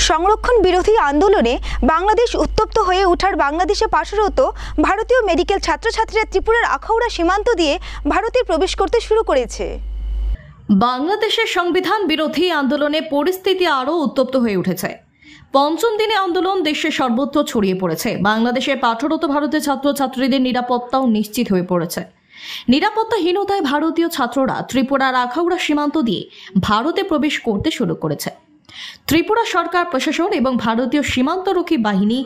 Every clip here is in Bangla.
সংরক্ষণ বিরোধী আন্দোলনে বাংলাদেশ উত্তপ্ত হয়ে ওঠার বাংলাদেশে পাশরত ভারতীয় মেডিকেল ছাত্রছাত্রীরা ত্রিপুরার আখাউড়া সীমান্ত দিয়ে ভারতে প্রবেশ করতে শুরু করেছে। বাংলাদেশের সংবিধান বিরোধী আন্দোলনে পরিস্থিতি আরও উত্তপ্ত হয়ে উঠেছে। পঞ্চম দিনে আন্দোলন দেশের সর্বত্র ছড়িয়ে পড়েছে। বাংলাদেশে পাঠরত ভারতীয় ছাত্রছাত্রীদের নিরাপত্তাও নিশ্চিত হয়ে পড়েছে। নিরাপত্তাহীনতায় ভারতীয় ছাত্ররা ত্রিপুরার আখাউড়া সীমান্ত দিয়ে ভারতে প্রবেশ করতে শুরু করেছে। ত্রিপুরা সরকার, প্রশাসন এবং ভারতীয় সীমান্তরক্ষী বাহিনী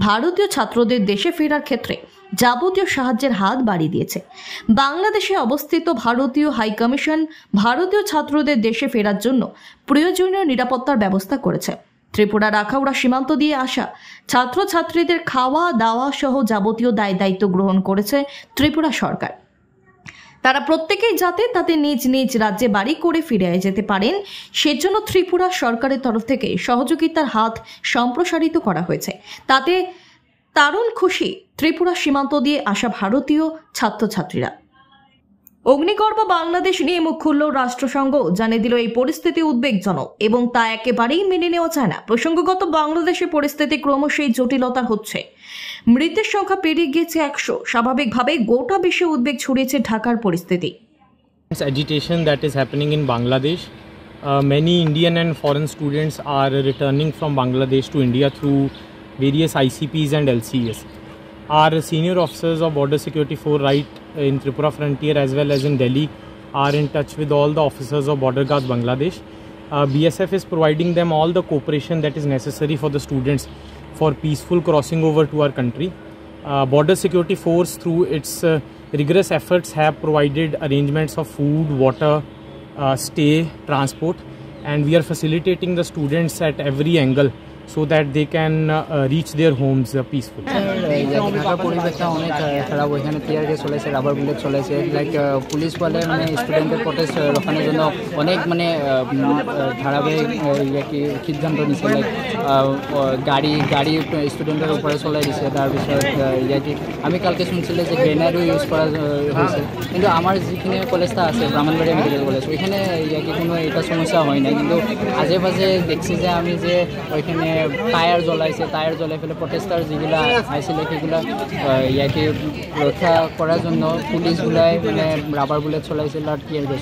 ভারতীয় ছাত্রদের দেশে ফেরার ক্ষেত্রে যাবতীয় সাহায্যের হাত বাড়িয়ে দিয়েছে। বাংলাদেশে অবস্থিত ভারতীয় হাইকমিশন ভারতীয় ছাত্রদের দেশে ফেরার জন্য প্রয়োজনীয় নিরাপত্তার ব্যবস্থা করেছে। ত্রিপুরার আখাউড়া সীমান্ত দিয়ে আসা ছাত্রছাত্রীদের খাওয়া দাওয়া সহ যাবতীয় দায়িত্ব গ্রহণ করেছে ত্রিপুরা সরকার। তারা প্রত্যেকেই যাতে তাদের নিজ নিজ রাজ্যে বাড়ি করে ফিরে যেতে পারেন সেজন্য ত্রিপুরা সরকারের তরফ থেকে সহযোগিতার হাত সম্প্রসারিত করা হয়েছে। তাতে দারুণ খুশি ত্রিপুরা সীমান্ত দিয়ে আসা ভারতীয় ছাত্রছাত্রীরা। অগ্নিগর্ভ বাংলাদেশ নিয়ে মুখ খুলল রাষ্ট্রসংঘ, জানিয়ে দিল এই পরিস্থিতি উদ্বেগজনক এবং তা একেবারেই মেনে নেওয়া যায় না। প্রসঙ্গগত বাংলাদেশের পরিস্থিতি ক্রমশই জটিলতা হচ্ছে। মৃতের সংখ্যা পেরিয়ে গিয়েছে 100। স্বাভাবিকভাবে গোটা বিশ্বে উদ্বেগ ছড়িয়েছে ঢাকার পরিস্থিতি। Agitation that is happening in Bangladesh. Many Indian and foreign students are returning from Bangladesh to India through various ICPs and LCS. Our senior officers of Border Security Force right in Tripura Frontier as well as in Delhi are in touch with all the officers of Border Guards Bangladesh. BSF is providing them all the cooperation that is necessary for the students for peaceful crossing over to our country. Border Security Force through its rigorous efforts have provided arrangements of food, water, stay, transport, and we are facilitating the students at every angle so that they can reach their homes peacefully. ঢাকার পরিবেশটা অনেক খারাপ। ওইখানে টিয়ার গ্যাস চলেছে, রাবার বুলেট চলেছে। লাইক পুলিশ বলে স্টুডেন্টের প্রটেস্ট রোখানোর জন্য অনেক ধারাবাহিক সিদ্ধান্ত নিছে। লাইক গাড়ি স্টুডেন্টের উপরে চলাই দিছে। তাৰপিছত আমি কালকে শুনছিলো যে গ্রেনেডও ইউজ করা হয়েছে, কিন্তু আমার যিখিনি কলেজটা আছে ব্রাহ্মণবাড়িয়া মেডিকেল কলেজ, ওইখানে কোনো এটা সমস্যা হয় না। কিন্তু আজে বাজে দেখছি যে আমি যে ওইখানে টায়ার জ্বলাই ফেলে প্রটেস্টার যেগুলো আইছিল সেগুলো রক্ষা করার জন্য পুলিশগুলাই রাবার বুলেট চলাইছিল আর টিয়ার গ্যাস